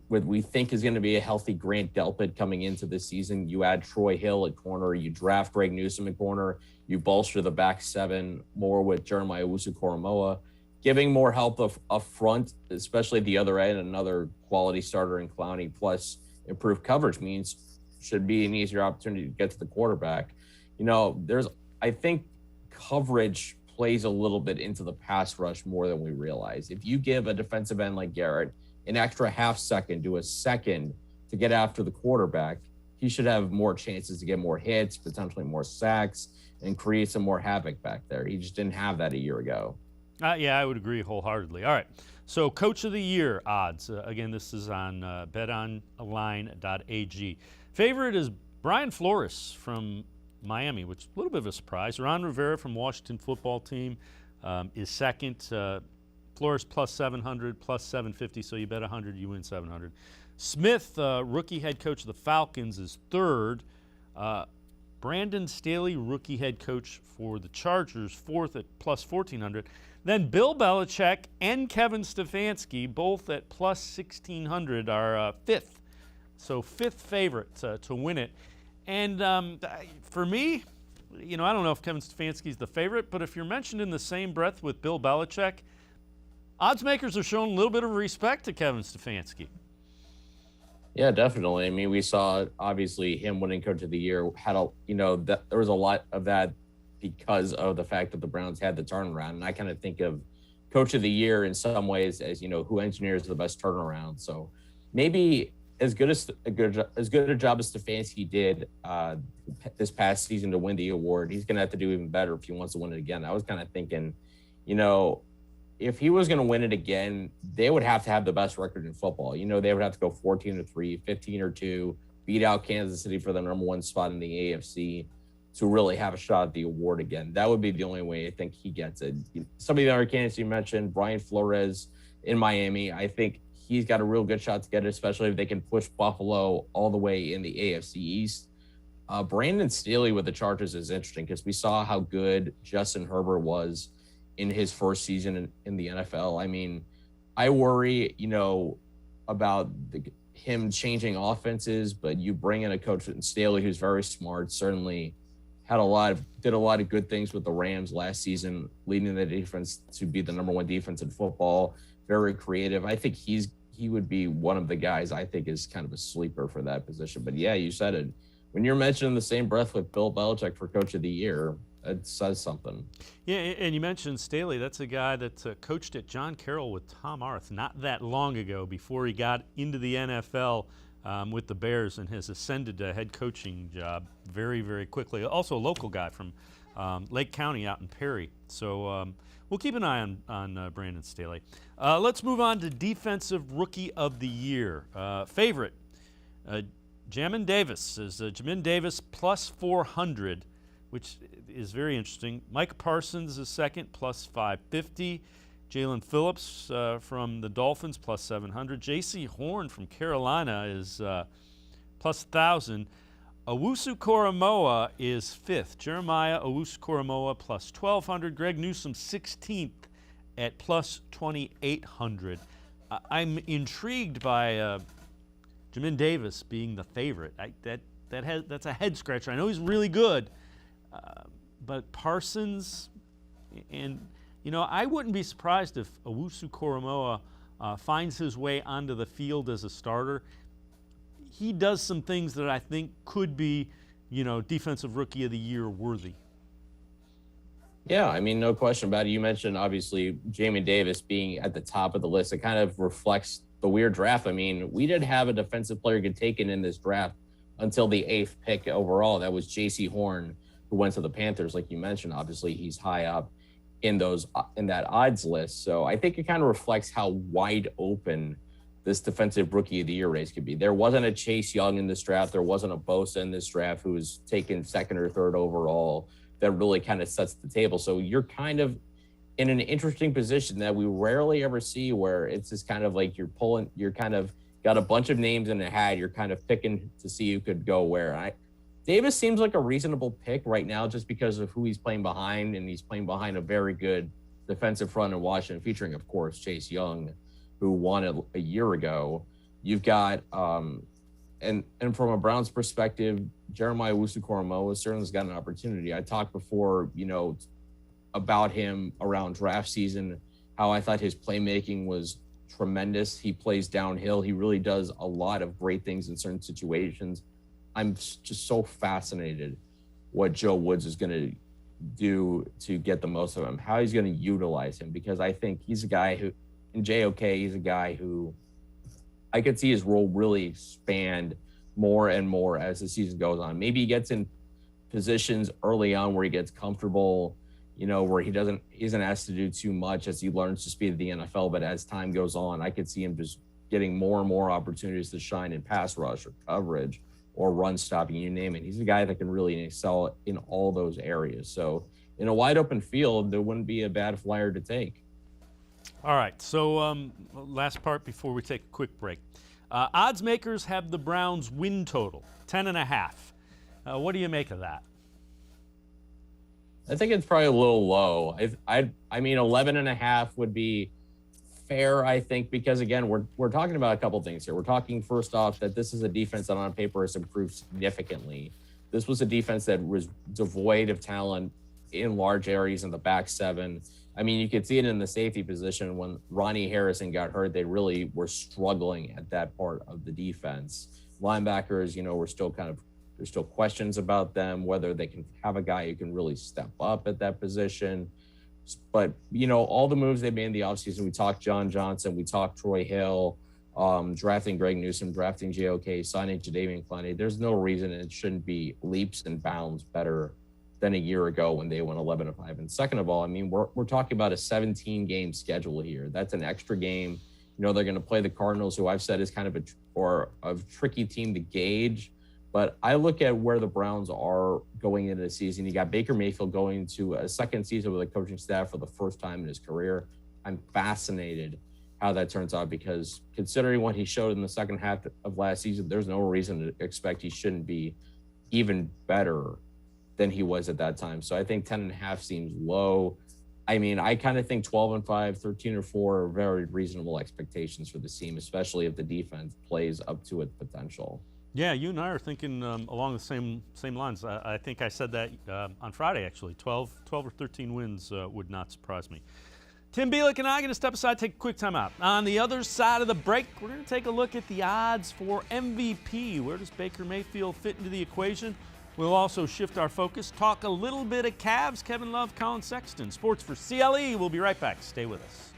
what we think is going to be a healthy Grant Delpit coming into this season. You add Troy Hill at corner. You draft Greg Newsome at corner. You bolster the back 7 more with Jeremiah Owusu-Koramoah, giving more help up front, especially at the other end. Another quality starter in Clowney plus improved coverage means should be an easier opportunity to get to the quarterback. I think coverage plays a little bit into the pass rush more than we realize. If you give a defensive end like Garrett an extra half second to a second to get after the quarterback, he should have more chances to get more hits, potentially more sacks, and create some more havoc back there. He just didn't have that a year ago.
Yeah, I would agree wholeheartedly. All right, so Coach of the Year odds. Again, this is on betonline.ag. Favorite is Brian Flores from Miami, which is a little bit of a surprise. Ron Rivera from Washington football team is second. Flores plus 700, plus 750, so you bet 100, you win 700. Smith, rookie head coach of the Falcons, is third. Brandon Staley, rookie head coach for the Chargers, fourth at plus 1,400. Then Bill Belichick and Kevin Stefanski, both at plus 1,600, are fifth. So fifth favorite to win it. And for me, I don't know if Kevin Stefanski's the favorite, but if you're mentioned in the same breath with Bill Belichick, odds makers are showing a little bit of respect to Kevin Stefanski.
Yeah, definitely. I mean, we saw obviously him winning Coach of the Year there was a lot of that because of the fact that the Browns had the turnaround. And I kind of think of Coach of the Year in some ways as who engineers the best turnaround. So maybe as good a job as Stefanski did this past season to win the award, he's going to have to do even better if he wants to win it again. I was kind of thinking, if he was going to win it again, they would have to have the best record in football. They would have to go 14-3, 15-2, beat out Kansas City for the number 1 spot in the AFC to really have a shot at the award again. That would be the only way I think he gets it. Some of the other candidates you mentioned, Brian Flores in Miami, I think he's got a real good shot to get it, especially if they can push Buffalo all the way in the AFC East. Brandon Staley with the Chargers is interesting because we saw how good Justin Herbert was in his first season in the NFL. I mean, I worry, about him changing offenses, but you bring in a coach in Staley who's very smart, certainly did a lot of good things with the Rams last season, leading the defense to be the number 1 defense in football, very creative. I think he would be one of the guys I think is kind of a sleeper for that position. But yeah, you said it. When you're mentioned in the same breath with Bill Belichick for Coach of the Year, it says something. Yeah,
and you mentioned Staley. That's a guy that coached at John Carroll with Tom Arth not that long ago before he got into the NFL with the Bears and has ascended to a head coaching job very, very quickly. Also a local guy from Lake County out in Perry. So we'll keep an eye on Brandon Staley. Let's move on to Defensive Rookie of the Year. Favorite, Jamin Davis is Jamin Davis plus 400, which is very interesting. Mike Parsons is second, plus 550. Jalen Phillips from the Dolphins, plus 700. J.C. Horn from Carolina is plus 1,000. Owusu-Koramoah is fifth. Jeremiah Owusu-Koramoah plus 1,200. Greg Newsome 16th at plus 2,800. I'm intrigued by Jamin Davis being the favorite. That's a head scratcher. I know he's really good, but Parsons, and I wouldn't be surprised if Owusu-Koramoah finds his way onto the field as a starter. He does some things that I think could be, Defensive Rookie of the Year worthy.
Yeah, I mean, no question about it. You mentioned, obviously, Jamin Davis being at the top of the list. It kind of reflects the weird draft. I mean, we didn't have a defensive player get taken in this draft until the 8th pick overall. That was J.C. Horn, who went to the Panthers, like you mentioned. Obviously, he's high up in that odds list. So I think it kind of reflects how wide open this Defensive Rookie of the Year race could be. There wasn't a Chase Young in this draft. There wasn't a Bosa in this draft who was taken 2nd or 3rd overall. That really kind of sets the table. So you're kind of in an interesting position that we rarely ever see, where it's just kind of like you're kind of got a bunch of names in a hat. You're kind of picking to see who could go where. Davis seems like a reasonable pick right now just because of who he's playing behind, and he's playing behind a very good defensive front in Washington, featuring, of course, Chase Young, who won it a year ago. You've got, and from a Browns perspective, Jeremiah Owusu-Koramoah certainly has got an opportunity. I talked before, about him around draft season, how I thought his playmaking was tremendous. He plays downhill. He really does a lot of great things in certain situations. I'm just so fascinated what Joe Woods is going to do to get the most of him, how he's going to utilize him, because I think he's a guy who, in JOK, he's a guy who I could see his role really expand more and more as the season goes on. Maybe he gets in positions early on where he gets comfortable, where he isn't asked to do too much as he learns the speed of the NFL. But as time goes on, I could see him just getting more and more opportunities to shine in pass rush or coverage or run stopping, you name it. He's a guy that can really excel in all those areas. So in a wide open field, there wouldn't be a bad flyer to take.
All right, so last part before we take a quick break. Odds makers have the Browns win total, 10.5. What do you make of that?
I think it's probably a little low. I mean, 11.5 would be fair, I think, because again, we're talking about a couple things here. We're talking first off that this is a defense that on paper has improved significantly. This was a defense that was devoid of talent in large areas in the back seven. I mean, you could see it in the safety position when Ronnie Harrison got hurt. They really were struggling at that part of the defense. Linebackers, there's still questions about them, whether they can have a guy who can really step up at that position. But, all the moves they made in the offseason, we talked John Johnson, we talked Troy Hill, drafting Greg Newsome, drafting JOK, signing Jadeveon Clowney. There's no reason it shouldn't be leaps and bounds better than a year ago when they went 11-5. And second of all, I mean, we're talking about a 17-game schedule here. That's an extra game. They're going to play the Cardinals, who I've said is kind of a tricky team to gauge. But I look at where the Browns are going into the season. You got Baker Mayfield going to a second season with a coaching staff for the first time in his career. I'm fascinated how that turns out, because considering what he showed in the second half of last season, there's no reason to expect he shouldn't be even better than he was at that time. So I think 10.5 seems low. I mean, I kind of think 12-5, 13-4 are very reasonable expectations for the team, especially if the defense plays up to its potential.
Yeah, you and I are thinking along the same lines. I think I said that on Friday, actually. 12 or 13 wins would not surprise me. Tim Bielik and I are going to step aside, take a quick time out. On the other side of the break, we're going to take a look at the odds for MVP. Where does Baker Mayfield fit into the equation? We'll also shift our focus, talk a little bit of Cavs, Kevin Love, Colin Sexton. Sports for CLE. We'll be right back. Stay with us.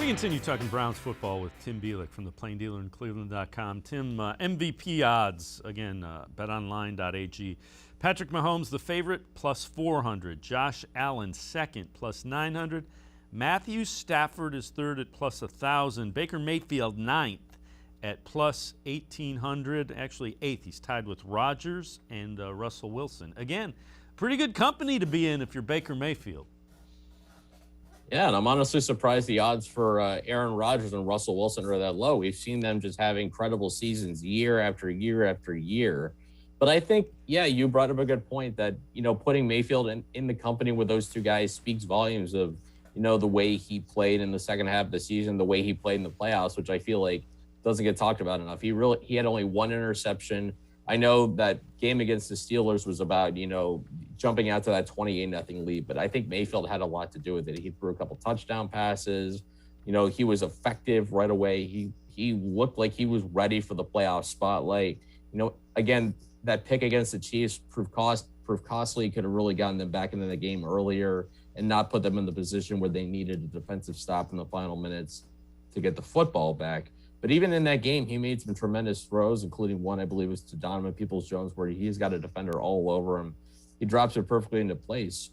continue talking Browns football with Tim Bielik from the Plain Dealer and cleveland.com. Tim, MVP odds, again, betonline.ag. Patrick Mahomes, the favorite, plus 400. Josh Allen, second, plus 900. Matthew Stafford is third at plus 1,000. Baker Mayfield, ninth at plus 1,800. Actually, eighth. He's tied with Rodgers and Russell Wilson. Again, pretty good company to be in if you're Baker Mayfield.
Yeah, and I'm honestly surprised the odds for Aaron Rodgers and Russell Wilson are that low. We've seen them just have incredible seasons year after year after year. But I think, yeah, you brought up a good point that, putting Mayfield in the company with those two guys speaks volumes of, the way he played in the second half of the season, the way he played in the playoffs, which I feel like doesn't get talked about enough. He had only one interception. I know that game against the Steelers was about, jumping out to that 28-0 lead, but I think Mayfield had a lot to do with it. He threw a couple touchdown passes. He was effective right away. He looked like he was ready for the playoff spotlight. Again, that pick against the Chiefs proved costly. Could have really gotten them back into the game earlier and not put them in the position where they needed a defensive stop in the final minutes to get the football back. But even in that game, he made some tremendous throws, including one, I believe, was to Donovan Peoples-Jones, where he's got a defender all over him. He drops it perfectly into place.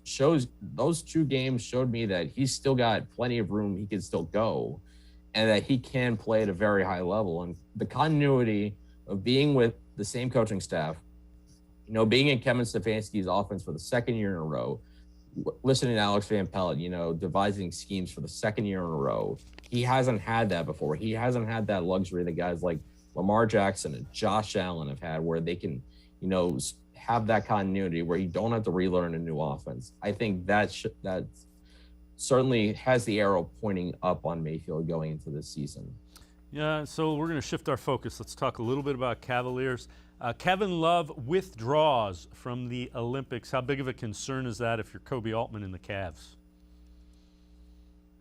Those two games showed me that he's still got plenty of room. He can still go, and that he can play at a very high level. And the continuity of being with the same coaching staff, being in Kevin Stefanski's offense for the second year in a row, listening to Alex Van Pelt, devising schemes for the second year in a row. He hasn't had that before. He hasn't had that luxury that guys like Lamar Jackson and Josh Allen have had, where they can, have that continuity where you don't have to relearn a new offense. I think that certainly has the arrow pointing up on Mayfield going into this season.
Yeah, so we're going to shift our focus. Let's talk a little bit about Cavaliers. Kevin Love withdraws from the Olympics. How big of a concern is that if you're Kobe Altman and the Cavs?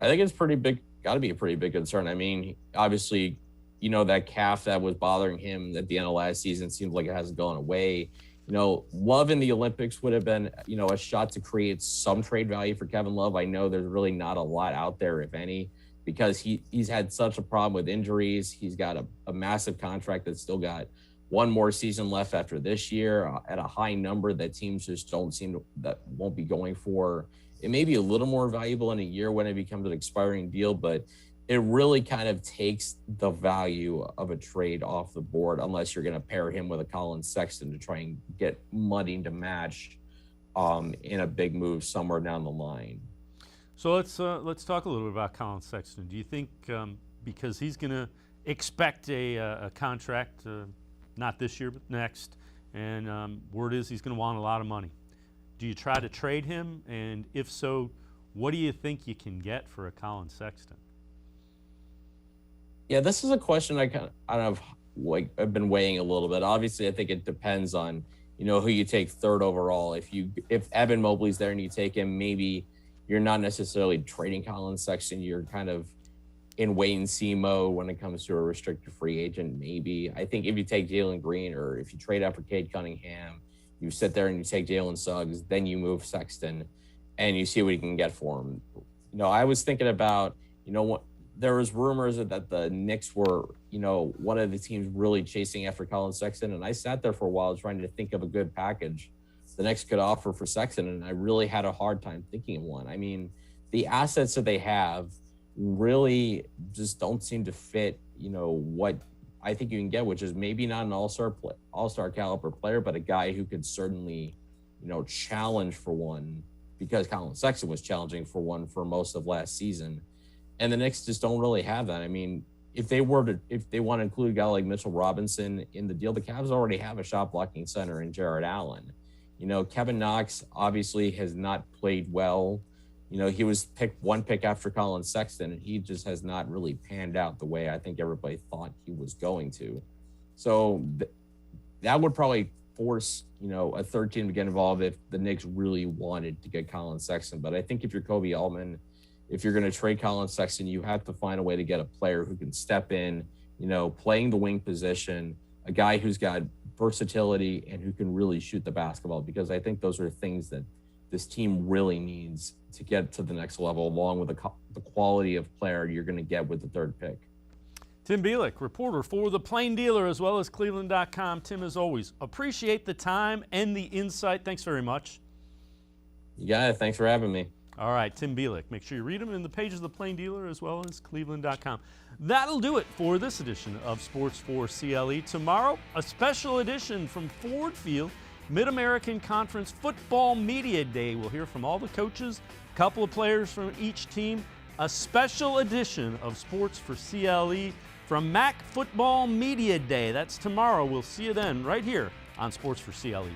I think it's pretty big. Got to be a pretty big concern. I mean, obviously, that calf that was bothering him at the end of last season seems like it hasn't gone away. Love in the Olympics would have been, a shot to create some trade value for Kevin Love. I know there's really not a lot out there, if any, because he's had such a problem with injuries. He's got a massive contract that's still got one more season left after this year at a high number that teams just that won't be going for. It may be a little more valuable in a year when it becomes an expiring deal, but it really kind of takes the value of a trade off the board unless you're going to pair him with a Colin Sexton to try and get money to match in a big move somewhere down the line.
So let's talk a little bit about Colin Sexton. Do you think because he's going to expect a contract, not this year but next, and word is he's going to want a lot of money, do you try to trade him? And if so, what do you think you can get for a Colin Sexton?
Yeah, this is a question I've been weighing a little bit. Obviously, I think it depends on, who you take third overall. If Evan Mobley's there and you take him, maybe you're not necessarily trading Colin Sexton. You're kind of in wait and see mode when it comes to a restricted free agent, maybe. I think if you take Jalen Green or if you trade out for Cade Cunningham, you sit there and you take Jalen Suggs, then you move Sexton and you see what you can get for him. I was thinking about, there was rumors that the Knicks were, one of the teams really chasing after Colin Sexton. And I sat there for a while trying to think of a good package the Knicks could offer for Sexton. And I really had a hard time thinking of one. I mean, the assets that they have really just don't seem to fit, what I think you can get, which is maybe not an all-star caliber player, but a guy who could certainly, challenge for one, because Colin Sexton was challenging for one for most of last season. And the Knicks just don't really have that. I mean, if they want to include a guy like Mitchell Robinson in the deal, the Cavs already have a shot blocking center in Jared Allen. Kevin Knox obviously has not played well. He was picked one pick after Colin Sexton, and he just has not really panned out the way I think everybody thought he was going to. So that would probably force, a third team to get involved if the Knicks really wanted to get Colin Sexton. But I think if you're Kobe Altman, if you're going to trade Colin Sexton, you have to find a way to get a player who can step in, playing the wing position, a guy who's got versatility and who can really shoot the basketball, because I think those are things that this team really needs to get to the next level, along with the quality of player you're going to get with the third pick.
Tim Bielik, reporter for The Plain Dealer as well as cleveland.com. Tim, as always, appreciate the time and the insight. Thanks very much.
You got it. Thanks for having me.
All right, Tim Bielik. Make sure you read him in the pages of The Plain Dealer as well as cleveland.com. That'll do it for this edition of Sports4CLE. Tomorrow, a special edition from Ford Field, Mid-American Conference Football Media Day. We'll hear from all the coaches, a couple of players from each team. A special edition of Sports4CLE from MAC Football Media Day. That's tomorrow. We'll see you then right here on Sports4CLE.